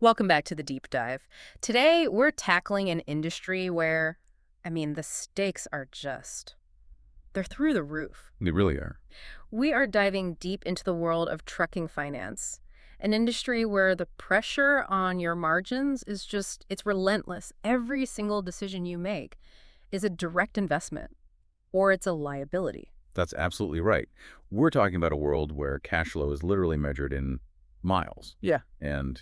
Welcome back to the deep dive. Today, we're tackling an industry where, the stakes are they're through the roof. They really are. We are diving deep into the world of trucking finance, an industry where the pressure on your margins is it's relentless. Every single decision you make is a direct investment or it's a liability. That's absolutely right. We're talking about a world where cash flow is literally measured in miles. Yeah. And,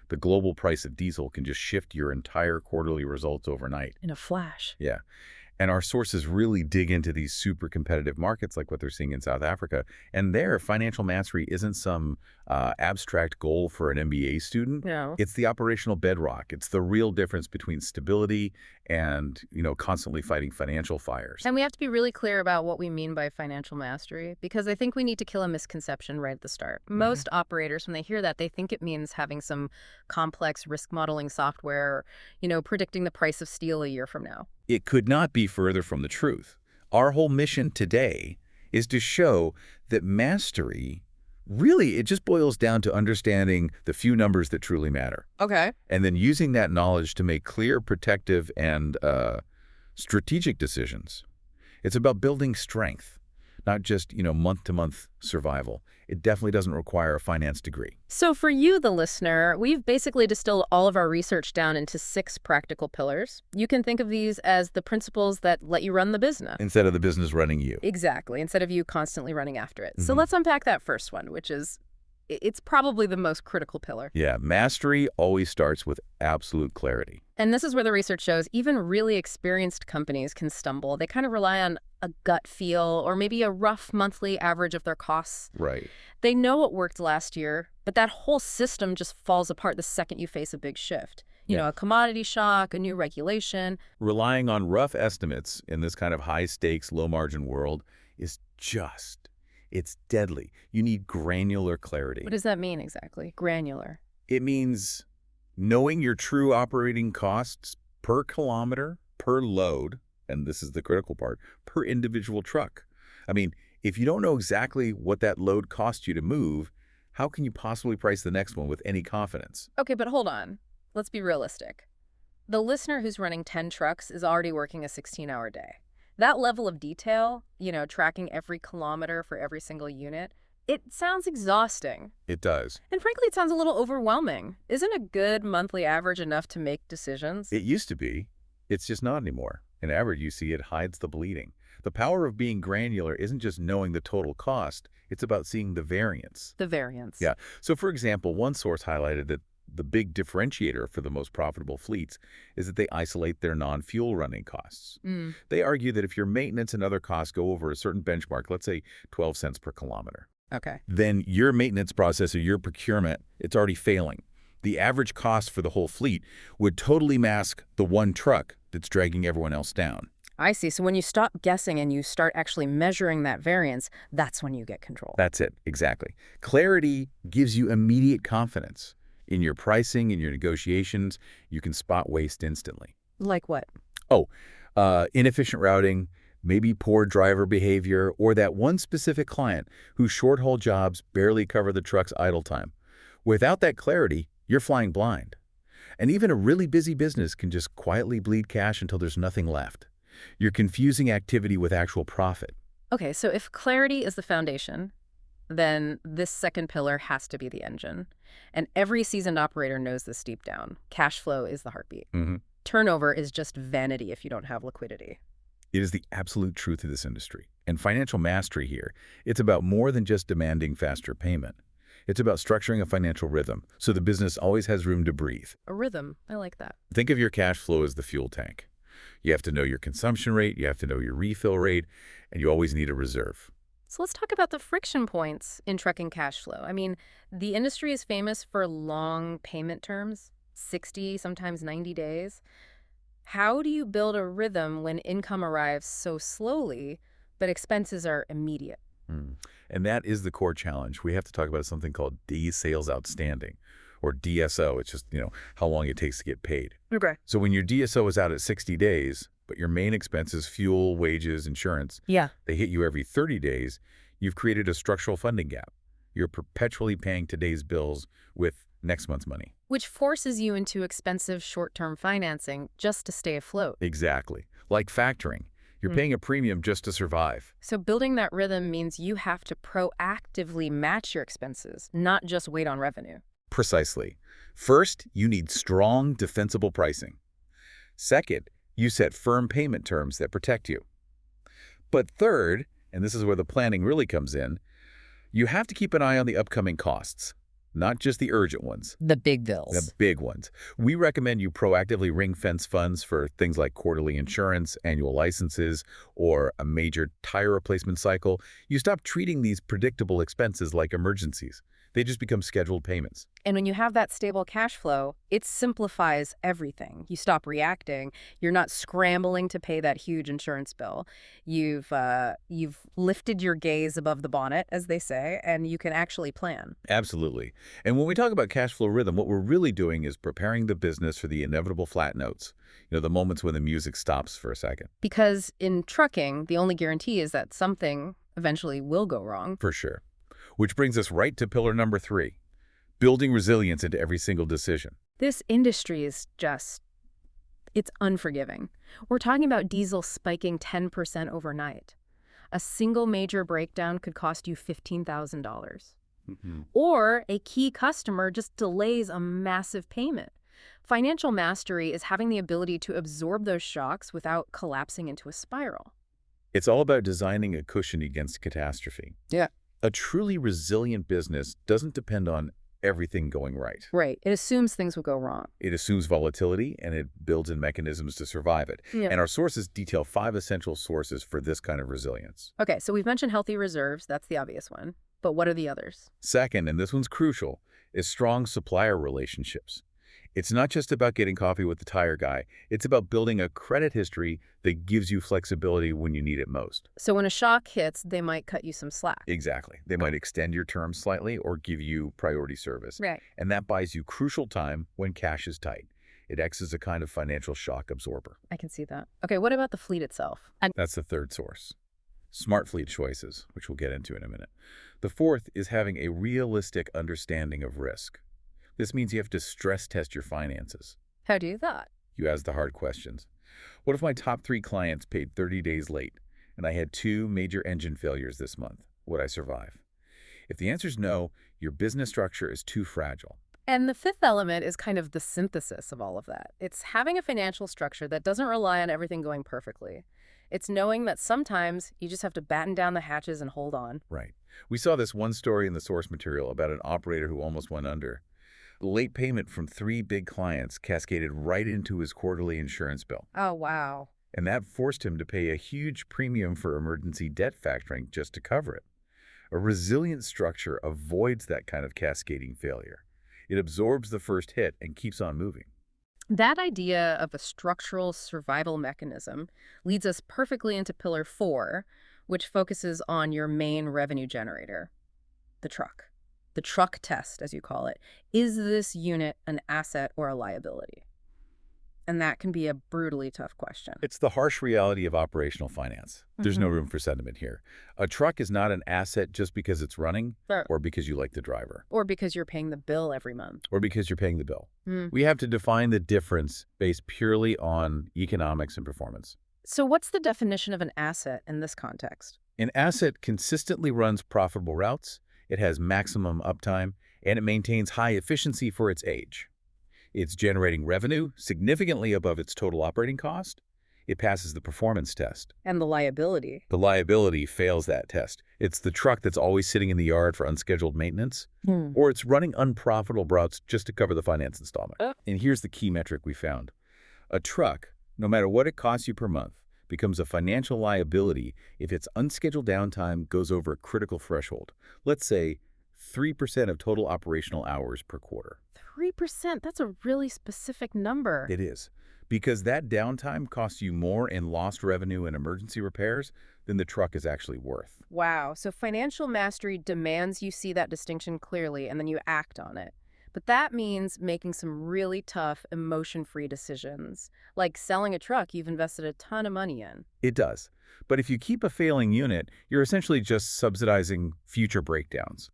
the global price of diesel can just shift your entire quarterly results overnight. In a flash. Yeah. And our sources really dig into these super competitive markets like what they're seeing in South Africa. And there, financial mastery isn't some abstract goal for an MBA student. No. It's the operational bedrock. It's the real difference between stability and, constantly fighting financial fires. And we have to be really clear about what we mean by financial mastery, because I think we need to kill a misconception right at the start. Most operators, when they hear that, they think it means having some complex risk modeling software, predicting the price of steel a year from now. It could not be further from the truth. Our whole mission today is to show that mastery, really, it just boils down to understanding the few numbers that truly matter. Okay. And then using that knowledge to make clear, protective, and strategic decisions. It's about building strength, not just, month-to-month survival. It definitely doesn't require a finance degree. So for you, the listener, we've basically distilled all of our research down into 6 practical pillars. You can think of these as the principles that let you run the business. Instead of the business running you. Exactly, instead of you constantly running after it. So let's unpack that first one, which is, it's probably the most critical pillar. Yeah, mastery always starts with absolute clarity. And this is where the research shows even really experienced companies can stumble. They kind of rely on a gut feel or maybe a rough monthly average of their costs. Right. They know what worked last year, but that whole system just falls apart the second you face a big shift. A commodity shock, a new regulation. Relying on rough estimates in this kind of high-stakes, low-margin world is it's deadly. You need granular clarity. What does that mean exactly? Granular. It means knowing your true operating costs per kilometer, per load, and this is the critical part, per individual truck. If you don't know exactly what that load costs you to move, how can you possibly price the next one with any confidence? Okay, but hold on. Let's be realistic. The listener who's running 10 trucks is already working a 16-hour day. That level of detail, tracking every kilometer for every single unit, it sounds exhausting. It does. And frankly, it sounds a little overwhelming. Isn't a good monthly average enough to make decisions? It used to be. It's just not anymore. In average, you see, it hides the bleeding. The power of being granular isn't just knowing the total cost. It's about seeing the variance. The variance. Yeah. So, for example, one source highlighted that the big differentiator for the most profitable fleets is that they isolate their non-fuel running costs. They argue that if your maintenance and other costs go over a certain benchmark, let's say 12 cents per kilometer, Okay. then your maintenance process or your procurement, it's already failing. The average cost for the whole fleet would totally mask the one truck that's dragging everyone else down. I see. So when you stop guessing and you start actually measuring that variance, that's when you get control. That's it. Exactly. Clarity gives you immediate confidence. In your pricing, in your negotiations, you can spot waste instantly. Like what? Inefficient routing, maybe poor driver behavior, or that one specific client whose short-haul jobs barely cover the truck's idle time. Without that clarity, you're flying blind. And even a really busy business can just quietly bleed cash until there's nothing left. You're confusing activity with actual profit. Okay, so if clarity is the foundation, then this second pillar has to be the engine. And every seasoned operator knows this deep down. Cash flow is the heartbeat. Turnover is just vanity if you don't have liquidity. It is the absolute truth of this industry. And financial mastery here, it's about more than just demanding faster payment. It's about structuring a financial rhythm so the business always has room to breathe. A rhythm. I like that. Think of your cash flow as the fuel tank. You have to know your consumption rate, you have to know your refill rate, and you always need a reserve. So let's talk about the friction points in trucking cash flow. The industry is famous for long payment terms, 60, sometimes 90 days. How do you build a rhythm when income arrives so slowly, but expenses are immediate? And that is the core challenge. We have to talk about something called Days Sales Outstanding, or DSO. It's just, how long it takes to get paid. Okay. So when your DSO is out at 60 days, but your main expenses, fuel, wages, insurance, they hit you every 30 days, you've created a structural funding gap. You're perpetually paying today's bills with next month's money. Which forces you into expensive short-term financing just to stay afloat. Exactly. Like factoring. You're Mm. paying a premium just to survive. So building that rhythm means you have to proactively match your expenses, not just wait on revenue. Precisely. First, you need strong, defensible pricing. Second, you set firm payment terms that protect you. But third, and this is where the planning really comes in, you have to keep an eye on the upcoming costs, not just the urgent ones. The big The bills. big ones. We recommend you proactively ring-fence funds for things like quarterly insurance, annual licenses, or a major tire replacement cycle. You stop treating these predictable expenses like emergencies. They just become scheduled payments. And when you have that stable cash flow, it simplifies everything. You stop reacting. You're not scrambling to pay that huge insurance bill. You've lifted your gaze above the bonnet, as they say, and you can actually plan. Absolutely. And when we talk about cash flow rhythm, what we're really doing is preparing the business for the inevitable flat notes. The moments when the music stops for a second. Because in trucking, the only guarantee is that something eventually will go wrong. For sure. Which brings us right to pillar number 3, building resilience into every single decision. This industry is it's unforgiving. We're talking about diesel spiking 10% overnight. A single major breakdown could cost you $15,000. Or a key customer just delays a massive payment. Financial mastery is having the ability to absorb those shocks without collapsing into a spiral. It's all about designing a cushion against catastrophe. Yeah. A truly resilient business doesn't depend on everything going right. Right. It assumes things will go wrong. It assumes volatility, and it builds in mechanisms to survive it. Yeah. And our sources detail 5 essential sources for this kind of resilience. Okay, so we've mentioned healthy reserves. That's the obvious one. But what are the others? Second, and this one's crucial, is strong supplier relationships. It's not just about getting coffee with the tire guy. It's about building a credit history that gives you flexibility when you need it most. So when a shock hits, they might cut you some slack. Exactly. They might extend your terms slightly or give you priority service. Right. And that buys you crucial time when cash is tight. It acts as a kind of financial shock absorber. I can see that. Okay, what about the fleet itself? That's the third source. Smart fleet choices, which we'll get into in a minute. The fourth is having a realistic understanding of risk. This means you have to stress test your finances. How do you do that? You ask the hard questions. What if my top 3 clients paid 30 days late and I had 2 major engine failures this month? Would I survive? If the answer is no, your business structure is too fragile. And the fifth element is kind of the synthesis of all of that. It's having a financial structure that doesn't rely on everything going perfectly. It's knowing that sometimes you just have to batten down the hatches and hold on. Right. We saw this one story in the source material about an operator who almost went under. Late payment from 3 big clients cascaded right into his quarterly insurance bill. Oh, wow. And that forced him to pay a huge premium for emergency debt factoring just to cover it. A resilient structure avoids that kind of cascading failure. It absorbs the first hit and keeps on moving. That idea of a structural survival mechanism leads us perfectly into pillar 4, which focuses on your main revenue generator, the truck. The truck test, as you call it. Is this unit an asset or a liability? And that can be a brutally tough question. It's the harsh reality of operational finance. There's no room for sentiment here. A truck is not an asset just because it's running Sure. or because you like the driver Or because you're paying the bill every month. or because you're paying the bill. Mm. We have to define the difference based purely on economics and performance. So what's the definition of an asset in this context? An asset consistently runs profitable routes, it has maximum uptime, and it maintains high efficiency for its age. It's generating revenue significantly above its total operating cost. It passes the performance test. And the liability. The liability fails that test. It's the truck that's always sitting in the yard for unscheduled maintenance, or it's running unprofitable routes just to cover the finance installment. And here's the key metric we found. A truck, no matter what it costs you per month, becomes a financial liability if its unscheduled downtime goes over a critical threshold. Let's say 3% of total operational hours per quarter. 3%, that's a really specific number. It is, because that downtime costs you more in lost revenue and emergency repairs than the truck is actually worth. Wow, so financial mastery demands you see that distinction clearly and then you act on it. But that means making some really tough, emotion-free decisions, like selling a truck you've invested a ton of money in. It does. But if you keep a failing unit, you're essentially just subsidizing future breakdowns.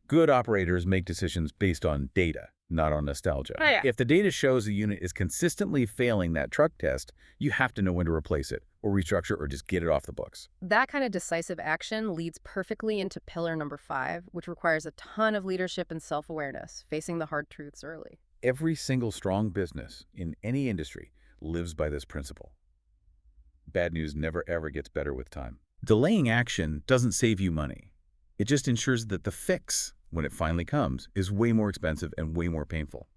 Good operators make decisions based on data, not on nostalgia. Oh, yeah. If the data shows a unit is consistently failing that truck test, you have to know when to replace it, or restructure, or just get it off the books. That kind of decisive action leads perfectly into pillar number 5, which requires a ton of leadership and self-awareness, facing the hard truths early. Every single strong business in any industry lives by this principle. Bad news never ever gets better with time. Delaying action doesn't save you money. It just ensures that the fix, when it finally comes, is way more expensive and way more painful.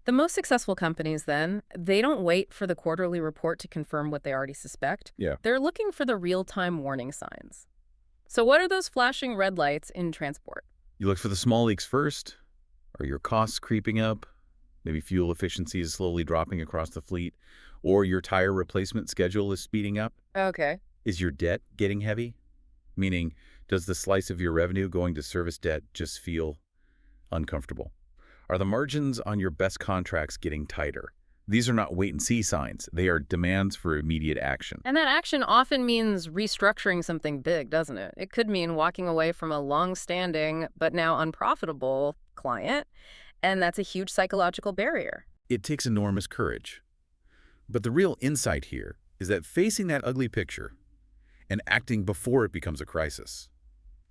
The most successful companies, then, they don't wait for the quarterly report to confirm what they already suspect. Yeah. They're looking for the real-time warning signs. So what are those flashing red lights in transport? You look for the small leaks first. Are your costs creeping up? Maybe fuel efficiency is slowly dropping across the fleet, or your tire replacement schedule is speeding up? Okay. Is your debt getting heavy? Meaning, does the slice of your revenue going to service debt just feel uncomfortable? Are the margins on your best contracts getting tighter? These are not wait-and-see signs. They are demands for immediate action. And that action often means restructuring something big, doesn't it? It could mean walking away from a long-standing but now unprofitable client, and that's a huge psychological barrier. It takes enormous courage. But the real insight here is that facing that ugly picture and acting before it becomes a crisis,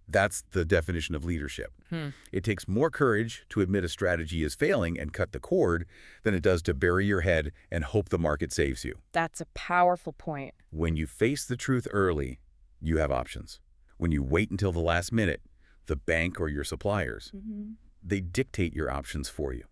that's the definition of leadership. It takes more courage to admit a strategy is failing and cut the cord than it does to bury your head and hope the market saves you. That's a powerful point. When you face the truth early, you have options. When you wait until the last minute, the bank or your suppliers, they dictate your options for you.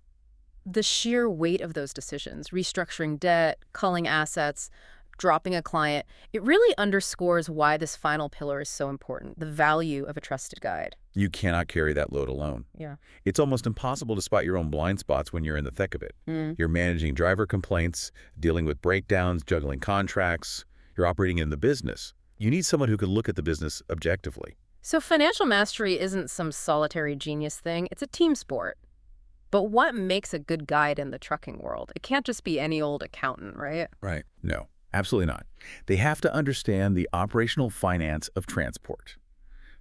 The sheer weight of those decisions, restructuring debt, culling assets, dropping a client, it really underscores why this final pillar is so important, the value of a trusted guide. You cannot carry that load alone. Yeah. It's almost impossible to spot your own blind spots when you're in the thick of it. You're managing driver complaints, dealing with breakdowns, juggling contracts. You're operating in the business. You need someone who can look at the business objectively. So financial mastery isn't some solitary genius thing, it's a team sport. But what makes a good guide in the trucking world? It can't just be any old accountant, right? Right. No, absolutely not. They have to understand the operational finance of transport,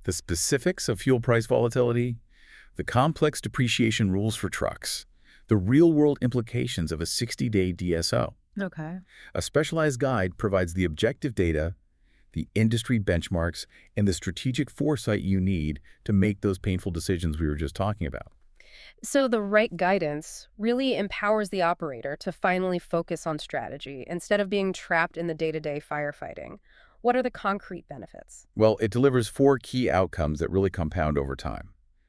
the specifics of fuel price volatility, the complex depreciation rules for trucks, the real-world implications of a 60-day DSO. Okay. A specialized guide provides the objective data, the industry benchmarks, and the strategic foresight you need to make those painful decisions we were just talking about. So the right guidance really empowers the operator to finally focus on strategy instead of being trapped in the day-to-day firefighting. What are the concrete benefits? Well, it delivers 4 key outcomes that really compound over time.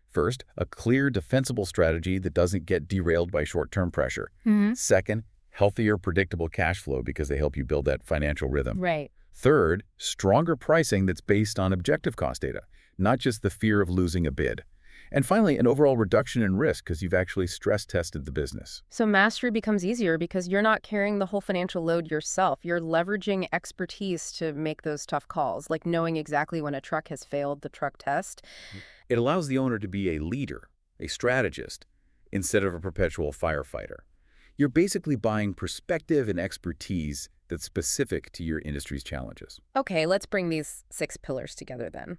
First, a clear, defensible strategy that doesn't get derailed by short-term pressure. Second, healthier, predictable cash flow because they help you build that financial rhythm. Right. Third, stronger pricing that's based on objective cost data, not just the fear of losing a bid. And finally, an overall reduction in risk because you've actually stress-tested the business. So mastery becomes easier because you're not carrying the whole financial load yourself. You're leveraging expertise to make those tough calls, like knowing exactly when a truck has failed the truck test. It allows the owner to be a leader, a strategist, instead of a perpetual firefighter. You're basically buying perspective and expertise that's specific to your industry's challenges. Okay, let's bring these 6 pillars together then.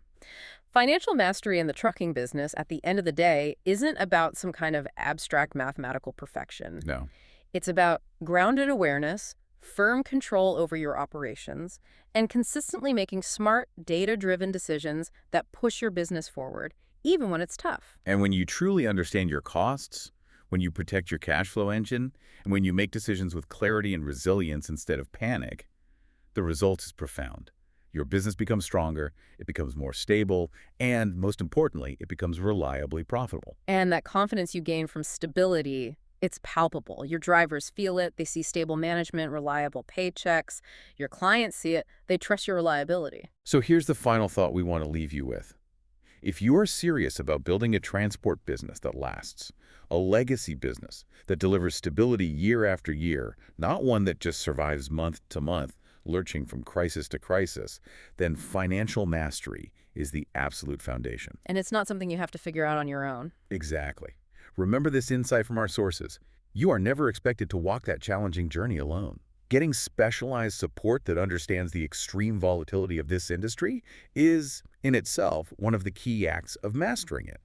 Financial mastery in the trucking business, at the end of the day, isn't about some kind of abstract mathematical perfection. No. It's about grounded awareness, firm control over your operations, and consistently making smart, data-driven decisions that push your business forward, even when it's tough. And when you truly understand your costs, when you protect your cash flow engine, and when you make decisions with clarity and resilience instead of panic, the result is profound. Your business becomes stronger, it becomes more stable, and most importantly, it becomes reliably profitable. And that confidence you gain from stability, it's palpable. Your drivers feel it, they see stable management, reliable paychecks. Your clients see it, they trust your reliability. So here's the final thought we want to leave you with. If you are serious about building a transport business that lasts, a legacy business that delivers stability year after year, not one that just survives month to month, lurching from crisis to crisis, then financial mastery is the absolute foundation. And it's not something you have to figure out on your own. Exactly. Remember this insight from our sources. You are never expected to walk that challenging journey alone. Getting specialized support that understands the extreme volatility of this industry is, in itself, one of the key acts of mastering it.